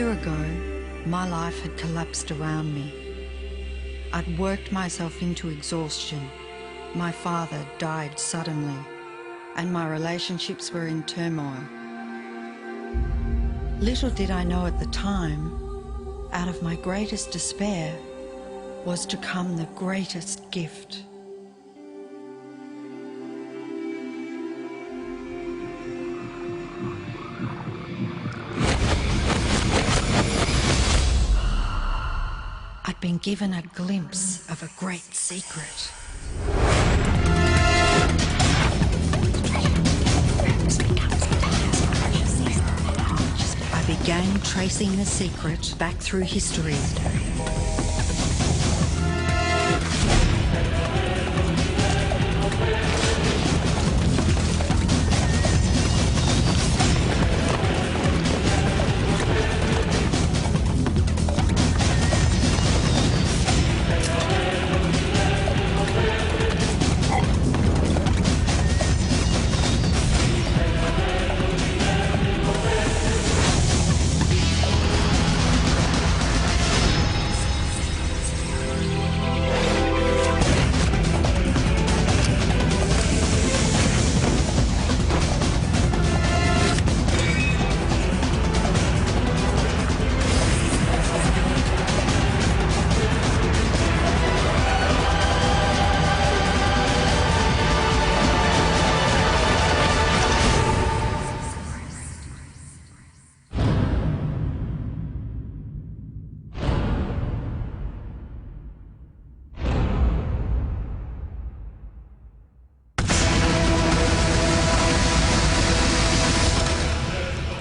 year ago, my life had collapsed around me. I'd worked myself into exhaustion. My father died suddenly, and my relationships were in turmoil. Little did I know at the time, out of my greatest despair was to come the greatest gift. I'd been given a glimpse of a great secret. I began tracing the secret back through history.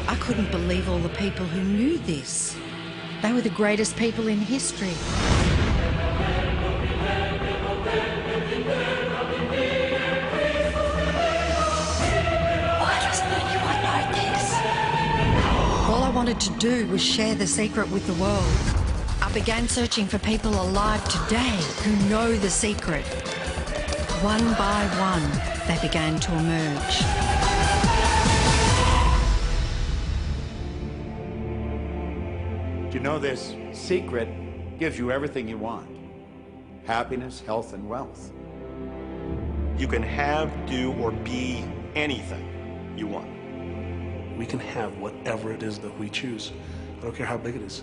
I couldn't believe all the people who knew this. They were the greatest people in history. Why doesn't anyone know this? All I wanted to do was share the secret with the world. I began searching for people alive today who know the secret. One by one, they began to emerge. You know, this secret gives you everything you want. Happiness, health, and wealth. You can have, do, or be anything you want. We can have whatever it is that we choose. I don't care how big it is.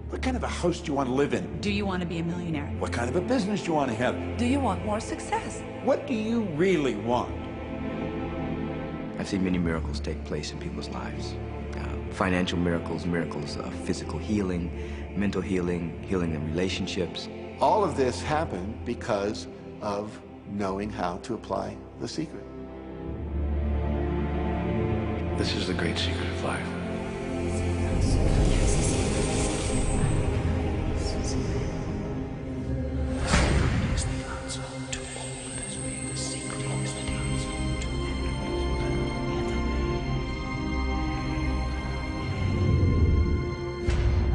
What kind of a house do you want to live in? Do you want to be a millionaire? What kind of a business do you want to have? Do you want more success? What do you really want? I've seen many miracles take place in people's lives. Financial miracles, miracles of physical healing, mental healing, healing in relationships. All of this happened because of knowing how to apply the secret. This is the great secret of life.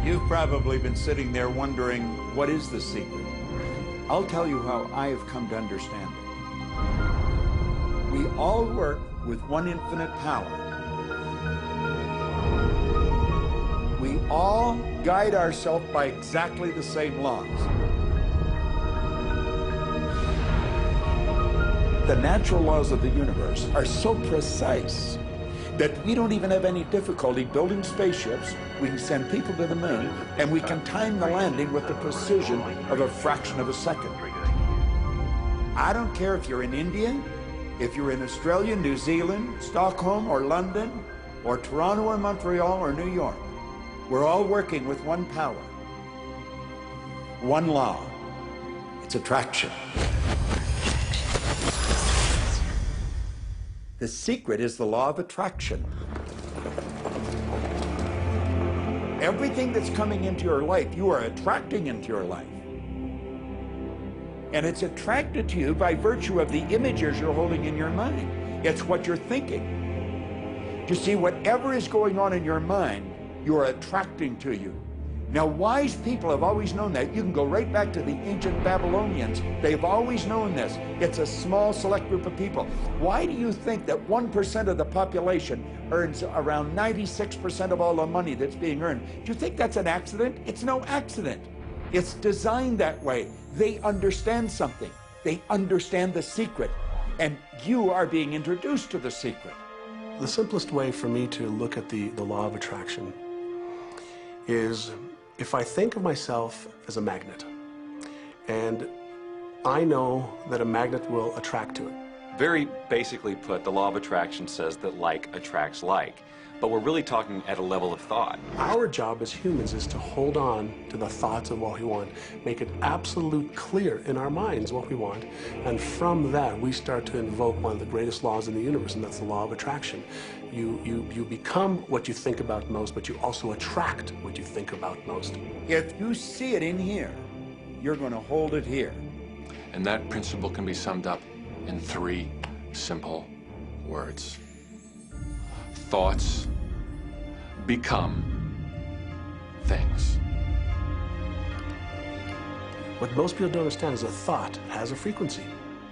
You've probably been sitting there wondering, what is the secret? I'll tell you how I have come to understand it. We all work with one infinite power. We all guide ourselves by exactly the same laws. The natural laws of the universe are so precise that we don't even have any difficulty building spaceships. We can send people to the moon, and we can time the landing with the precision of a fraction of a second. I don't care if you're in India, if you're in Australia, New Zealand, Stockholm, or London, or Toronto, or Montreal, or New York. We're all working with one power, one law. It's attraction. The secret is the law of attraction. Everything that's coming into your life, you are attracting into your life. And it's attracted to you by virtue of the images you're holding in your mind. It's what you're thinking. You see, whatever is going on in your mind, you are attracting to you. Now, wise people have always known that. You can go right back to the ancient Babylonians. They've always known this. It's a small, select group of people. Why do you think that 1% of the population earns around 96% of all the money that's being earned? Do you think that's an accident? It's no accident. It's designed that way. They understand something. They understand the secret. And you are being introduced to the secret. The simplest way for me to look at the law of attraction is if I think of myself as a magnet, and I know that a magnet will attract to it. Very basically put, the law of attraction says that like attracts like, but we're really talking at a level of thought. Our job as humans is to hold on to the thoughts of what we want, make it absolute clear in our minds what we want, and from that we start to invoke one of the greatest laws in the universe, and that's the law of attraction. You become what you think about most, but you also attract what you think about most. If you see it in here, you're going to hold it here. And that principle can be summed up in 3 simple words. Thoughts become things. What most people don't understand is a thought has a frequency.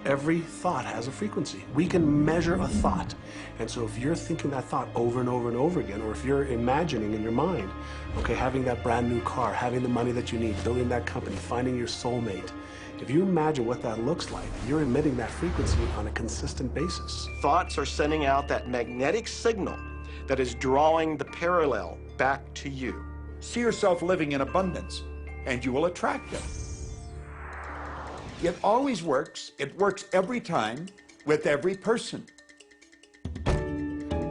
Every thought has a frequency. We can measure a thought. And so if you're thinking that thought over and over and over again, or if you're imagining in your mind, okay, having that brand new car, having the money that you need, building that company, finding your soulmate, if you imagine what that looks like, you're emitting that frequency on a consistent basis. Thoughts are sending out that magnetic signal that is drawing the parallel back to you. See yourself living in abundance, and you will attract it. It always works. It works every time with every person.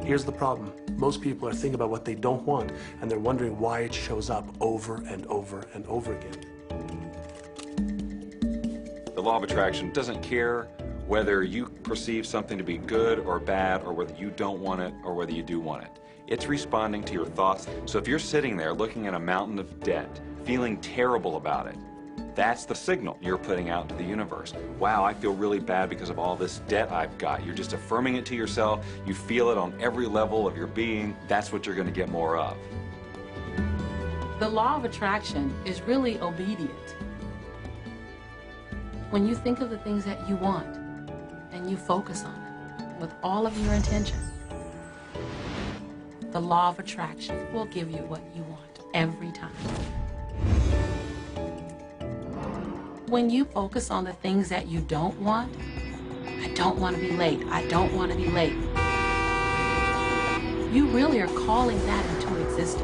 Here's the problem. Most people are thinking about what they don't want, and they're wondering why it shows up over and over and over again. The law of attraction doesn't care whether you perceive something to be good or bad, or whether you don't want it or whether you do want it. It's responding to your thoughts. So if you're sitting there looking at a mountain of debt, feeling terrible about it, that's the signal you're putting out to the universe. Wow, I feel really bad because of all this debt I've got. You're just affirming it to yourself. You feel it on every level of your being. That's what you're going to get more of. The law of attraction is really obedient. When you think of the things that you want and you focus on it with all of your intention, the law of attraction will give you what you want every time. When you focus on the things that you don't want, I don't want to be late, I don't want to be late, you really are calling that into existence.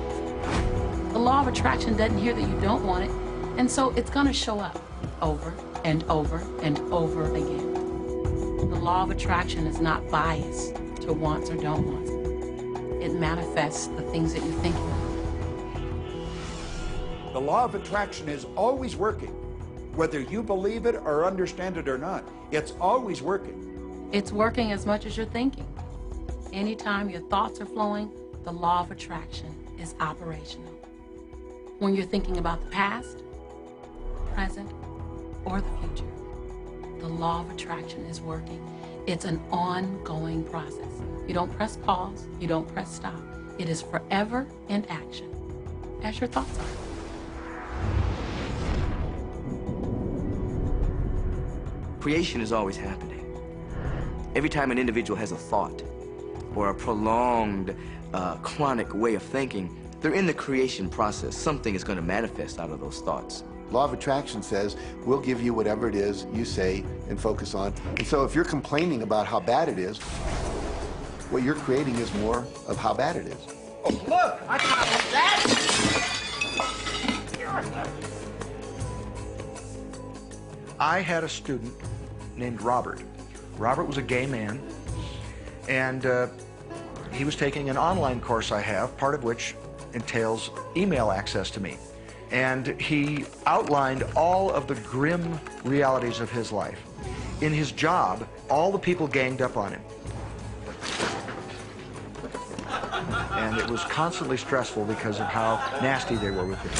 The law of attraction doesn't hear that you don't want it, and so it's going to show up over and over and over again. The law of attraction is not biased to wants or don't wants. It manifests the things that you think you want. The law of attraction is always working. Whether you believe it or understand it or not, it's always working. It's working as much as you're thinking. Anytime your thoughts are flowing, the law of attraction is operational. When you're thinking about the past, present, or the future, the law of attraction is working. It's an ongoing process. You don't press pause, you don't press stop. It is forever in action, as your thoughts are. Creation is always happening. Every time an individual has a thought or a prolonged, chronic way of thinking, they're in the creation process. Something is going to manifest out of those thoughts. Law of attraction says, we'll give you whatever it is you say and focus on. And so if you're complaining about how bad it is, what you're creating is more of how bad it is. Oh, look, I got that. I had a student named Robert. Robert was a gay man, and he was taking an online course I have, part of which entails email access to me. And he outlined all of the grim realities of his life. In his job, all the people ganged up on him. And it was constantly stressful because of how nasty they were with him.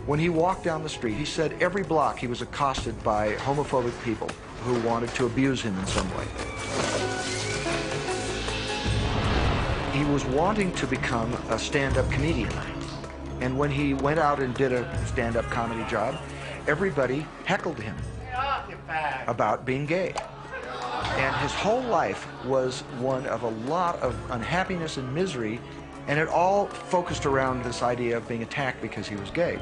When he walked down the street, he said every block he was accosted by homophobic people who wanted to abuse him in some way. He was wanting to become a stand-up comedian. And when he went out and did a stand-up comedy job, everybody heckled him about being gay. And his whole life was one of a lot of unhappiness and misery, and it all focused around this idea of being attacked because he was gay.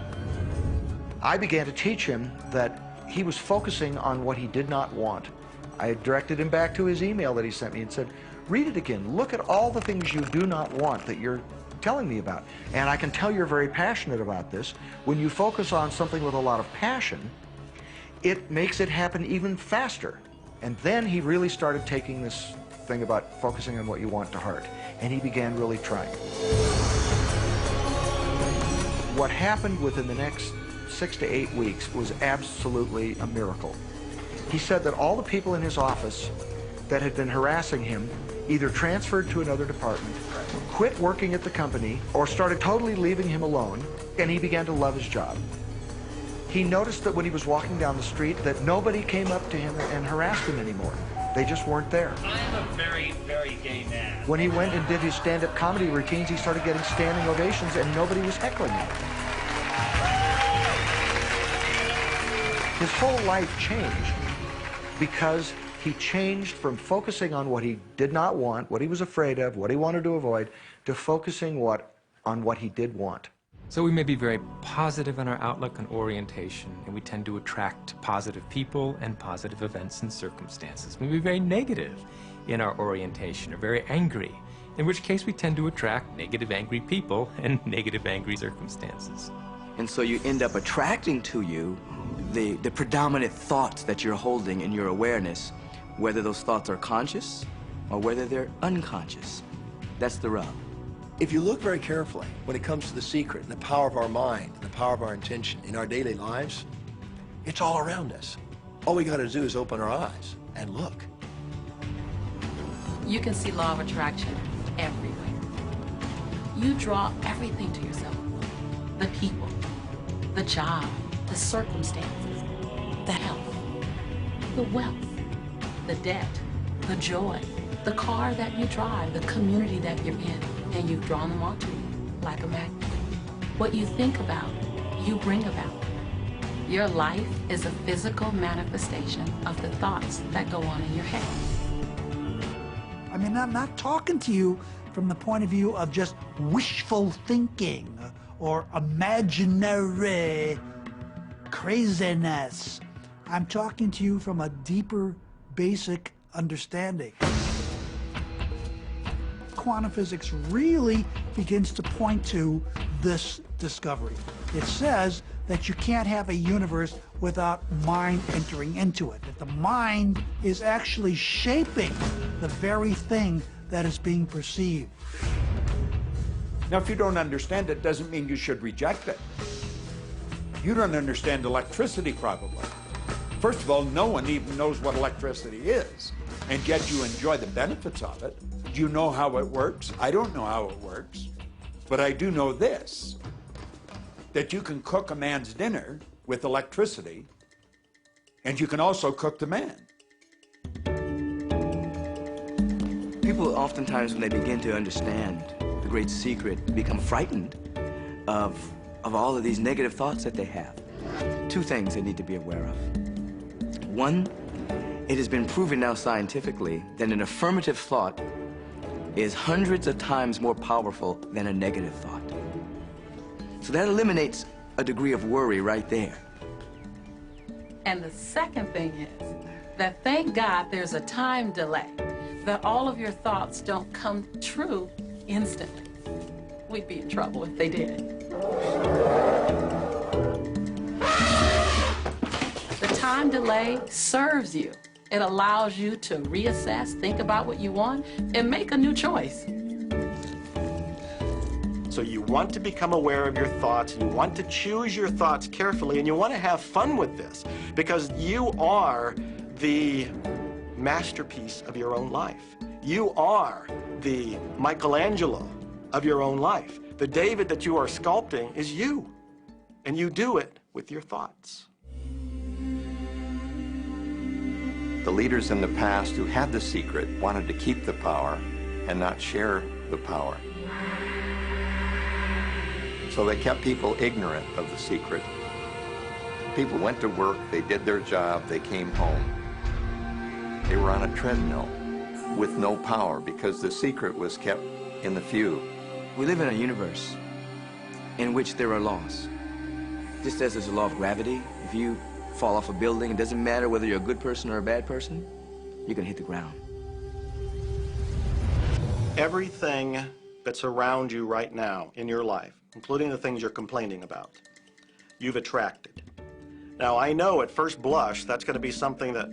I began to teach him that he was focusing on what he did not want. I directed him back to his email that he sent me and said, read it again. Look at all the things you do not want that you're telling me about. And I can tell you're very passionate about this. When you focus on something with a lot of passion, it makes it happen even faster. And then he really started taking this thing about focusing on what you want to heart. And he began really trying. What happened within the next 6 to 8 weeks was absolutely a miracle. He said that all the people in his office that had been harassing him either transferred to another department, quit working at the company, or started totally leaving him alone, and he began to love his job. He noticed that when he was walking down the street that nobody came up to him and harassed him anymore. They just weren't there. I'm a very, very gay man. When he went and did his stand-up comedy routines, he started getting standing ovations and nobody was heckling him. His whole life changed because he changed from focusing on what he did not want, what he was afraid of, what he wanted to avoid, to focusing on what he did want. So we may be very positive in our outlook and orientation, and we tend to attract positive people and positive events and circumstances. We may be very negative in our orientation, or very angry, in which case we tend to attract negative, angry people and negative, angry circumstances. And so you end up attracting to you the predominant thoughts that you're holding in your awareness, whether those thoughts are conscious or whether they're unconscious. That's the rub. If you look very carefully when it comes to the secret and the power of our mind and the power of our intention in our daily lives, it's all around us. All we got to do is open our eyes and look. You can see law of attraction everywhere. You draw everything to yourself. The people, the job, the circumstances, the health, the wealth, the debt, the joy, the car that you drive, the community that you're in, and you've drawn them onto you like a magnet. What you think about, you bring about. Your life is a physical manifestation of the thoughts that go on in your head. I mean, I'm not talking to you from the point of view of just wishful thinking or imaginary craziness. I'm talking to you from a deeper, basic understanding. Quantum physics really begins to point to this discovery. It says that you can't have a universe without mind entering into it, that the mind is actually shaping the very thing that is being perceived. Now, if you don't understand it, doesn't mean you should reject it. You don't understand electricity, probably. First of all, no one even knows what electricity is, and yet you enjoy the benefits of it. Do you know how it works? I don't know how it works, but I do know this, that you can cook a man's dinner with electricity, and you can also cook the man. People oftentimes, when they begin to understand the great secret, become frightened of all of these negative thoughts that they have. Two things they need to be aware of. One, it has been proven now scientifically that an affirmative thought is hundreds of times more powerful than a negative thought. So that eliminates a degree of worry right there. And the second thing is that thank God there's a time delay, that all of your thoughts don't come true instantly. We'd be in trouble if they did. The time delay serves you. It allows you to reassess, think about what you want, and make a new choice. So you want to become aware of your thoughts, you want to choose your thoughts carefully, and you want to have fun with this, because you are the masterpiece of your own life. You are the Michelangelo of your own life. The David that you are sculpting is you, and you do it with your thoughts. The leaders in the past who had the secret wanted to keep the power and not share the power. So they kept people ignorant of the secret. People went to work, they did their job, they came home. They were on a treadmill with no power because the secret was kept in the few. We live in a universe in which there are laws. Just as there's a law of gravity, if you fall off a building, it doesn't matter whether you're a good person or a bad person, you're gonna hit the ground. Everything that's around you right now in your life, including the things you're complaining about, you've attracted. Now, I know at first blush that's going to be something that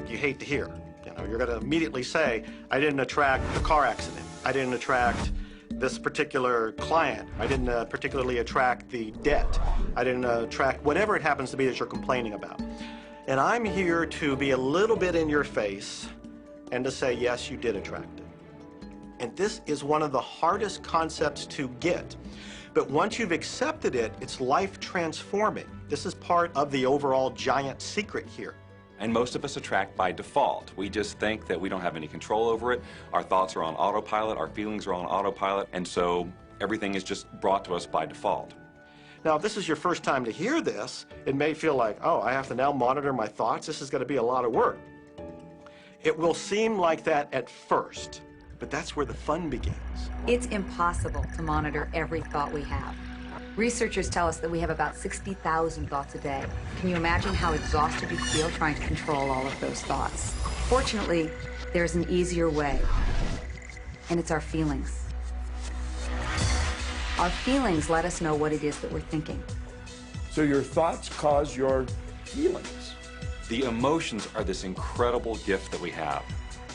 you hate to hear. You know, you're going to immediately say, I didn't attract the car accident. I didn't attract this particular client. I didn't particularly attract the debt. I didn't attract whatever it happens to be that you're complaining about. And I'm here to be a little bit in your face and to say, yes, you did attract it. And this is one of the hardest concepts to get. But once you've accepted it, it's life transforming. This is part of the overall giant secret here. And most of us attract by default. We just think that we don't have any control over it. Our thoughts are on autopilot, our feelings are on autopilot, and so everything is just brought to us by default. Now, if this is your first time to hear this, it may feel like, oh, I have to now monitor my thoughts. This is going to be a lot of work. It will seem like that at first, but that's where the fun begins. It's impossible to monitor every thought we have. Researchers tell us that we have about 60,000 thoughts a day. Can you imagine how exhausted you feel trying to control all of those thoughts? Fortunately, there's an easier way, and it's our feelings. Our feelings let us know what it is that we're thinking. So your thoughts cause your feelings. The emotions are this incredible gift that we have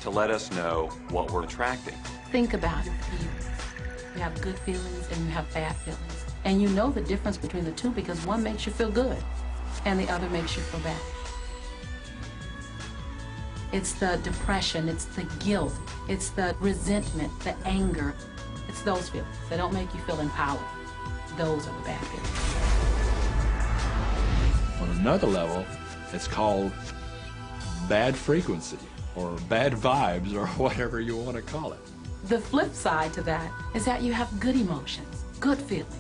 to let us know what we're attracting. Think about your feelings. You have good feelings and you have bad feelings. And you know the difference between the two because one makes you feel good and the other makes you feel bad. It's the depression, it's the guilt, it's the resentment, the anger. It's those feelings that don't make you feel empowered. Those are the bad feelings. On another level, it's called bad frequency or bad vibes or whatever you want to call it. The flip side to that is that you have good emotions, good feelings.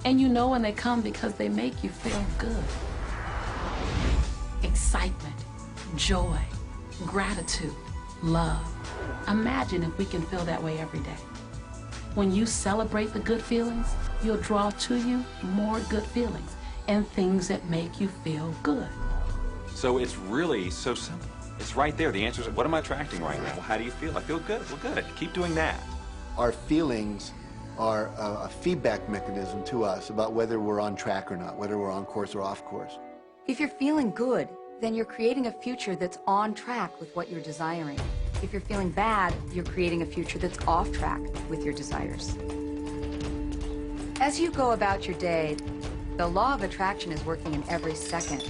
And you know when they come because they make you feel good. Excitement, joy, gratitude, love. Imagine if we can feel that way every day. When you celebrate the good feelings, you'll draw to you more good feelings and things that make you feel good. So it's really so simple. It's right there. The answer is, what am I attracting right now? Well, how do you feel? I feel good. Well, good. Keep doing that. Our feelings are a feedback mechanism to us about whether we're on track or not, whether we're on course or off course. If you're feeling good, then you're creating a future that's on track with what you're desiring. If you're feeling bad, you're creating a future that's off track with your desires. As you go about your day, the law of attraction is working in every second.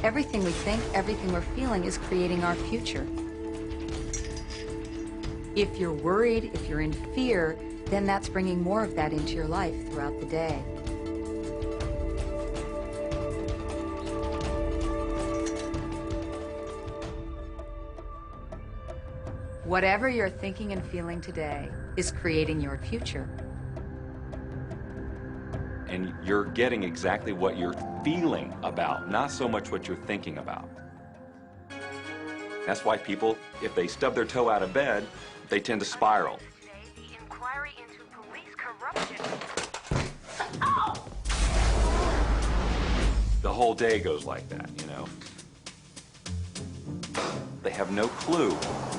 Everything we think, everything we're feeling is creating our future. If you're worried, if you're in fear, then that's bringing more of that into your life throughout the day. Whatever you're thinking and feeling today is creating your future. And you're getting exactly what you're feeling about, not so much what you're thinking about. That's why people, if they stub their toe out of bed, they tend to spiral. The whole day goes like that, you know. They have no clue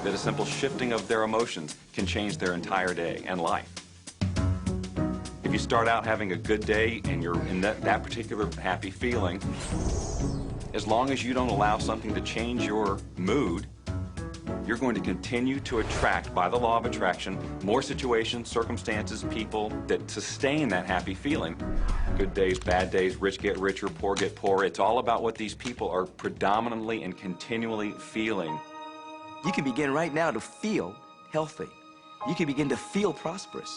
that a simple shifting of their emotions can change their entire day and life. If you start out having a good day and you're in that particular happy feeling, as long as you don't allow something to change your mood, you're going to continue to attract, by the law of attraction, more situations, circumstances, people that sustain that happy feeling. Good days, bad days, rich get richer, poor get poorer. It's all about what these people are predominantly and continually feeling. You can begin right now to feel healthy. You can begin to feel prosperous.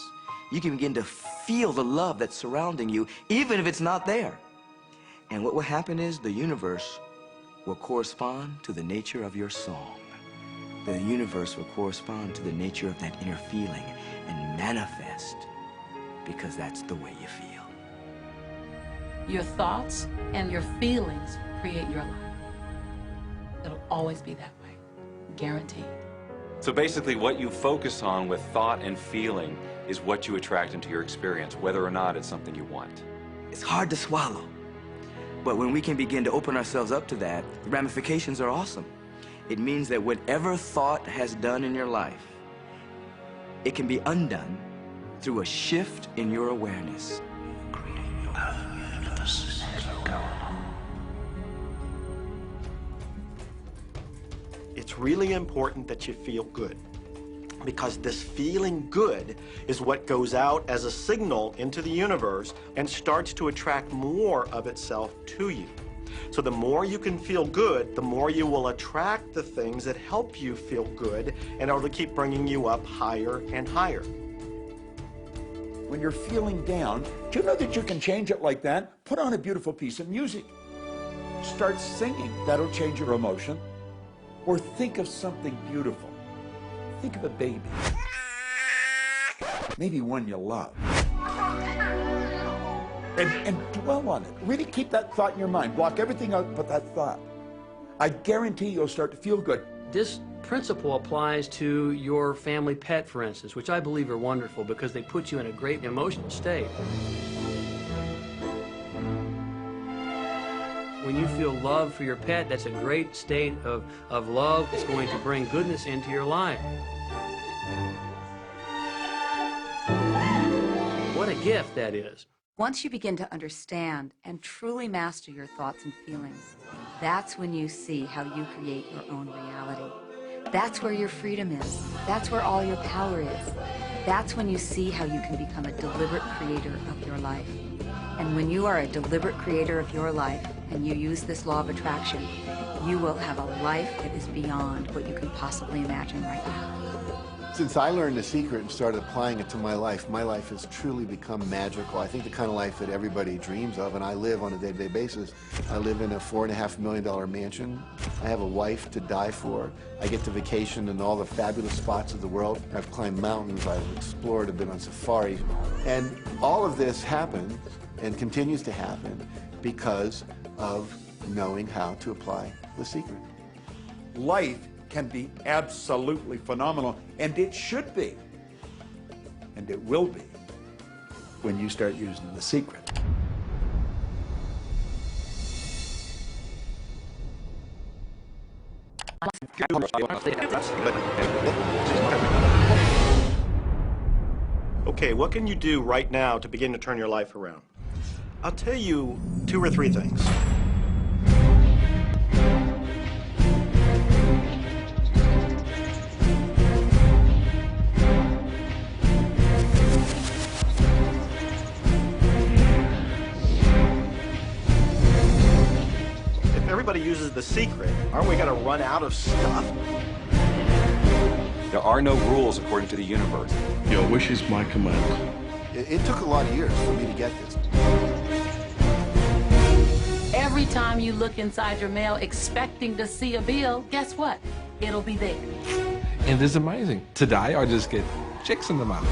You can begin to feel the love that's surrounding you, even if it's not there. And what will happen is the universe will correspond to the nature of your song. The universe will correspond to the nature of that inner feeling and manifest because that's the way you feel. Your thoughts and your feelings create your life. It'll always be that way, guaranteed. So basically what you focus on with thought and feeling is what you attract into your experience, whether or not it's something you want. It's hard to swallow. But when we can begin to open ourselves up to that, the ramifications are awesome. It means that whatever thought has done in your life, it can be undone through a shift in your awareness. It's really important that you feel good, because this feeling good is what goes out as a signal into the universe and starts to attract more of itself to you. So the more you can feel good, the more you will attract the things that help you feel good and it'll keep bringing you up higher and higher. When you're feeling down, do you know that you can change it like that? Put on a beautiful piece of music. Start singing. That'll change your emotion. Or think of something beautiful. Think of a baby. Maybe one you love. And dwell on it. Really keep that thought in your mind. Block everything out but that thought. I guarantee you'll start to feel good. This principle applies to your family pet, for instance, which I believe are wonderful because they put you in a great emotional state. When you feel love for your pet, that's a great state of love. It's going to bring goodness into your life. What a gift that is. Once you begin to understand and truly master your thoughts and feelings, that's when you see how you create your own reality. That's where your freedom is. That's where all your power is. That's when you see how you can become a deliberate creator of your life. And when you are a deliberate creator of your life and you use this law of attraction, you will have a life that is beyond what you can possibly imagine right now. Since I learned the secret and started applying it to my life has truly become magical. I think the kind of life that everybody dreams of, and I live on a day-to-day basis. I live in a $4.5 million mansion. I have a wife to die for. I get to vacation in all the fabulous spots of the world. I've climbed mountains, I've explored, I've been on safari. And all of this happened and continues to happen because of knowing how to apply the secret. Life can be absolutely phenomenal, and it should be, and it will be, when you start using the secret. Okay, what can you do right now to begin to turn your life around? I'll tell you 2 or 3 things. If everybody uses the secret, aren't we going to run out of stuff? There are no rules according to the universe. Your wish is my command. It took a lot of years for me to get this. Every time you look inside your mail expecting to see a bill, guess what? It'll be there. And it's amazing. Today, I just get checks in the mail.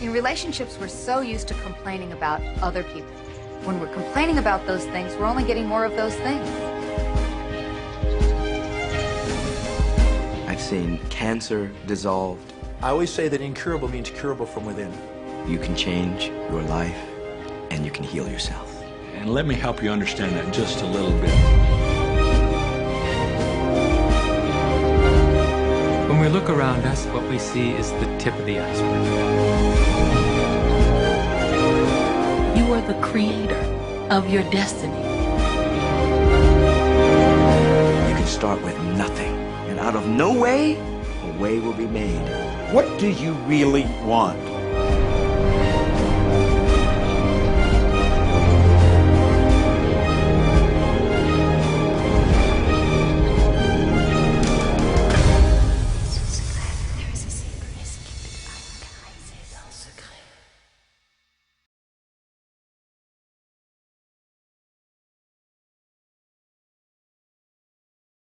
In relationships, we're so used to complaining about other people. When we're complaining about those things, we're only getting more of those things. I've seen cancer dissolved. I always say that incurable means curable from within. You can change your life, and you can heal yourself. And let me help you understand that just a little bit. When we look around us, what we see is the tip of the iceberg. You are the creator of your destiny. You can start with nothing, and out of no way, a way will be made. What do you really want?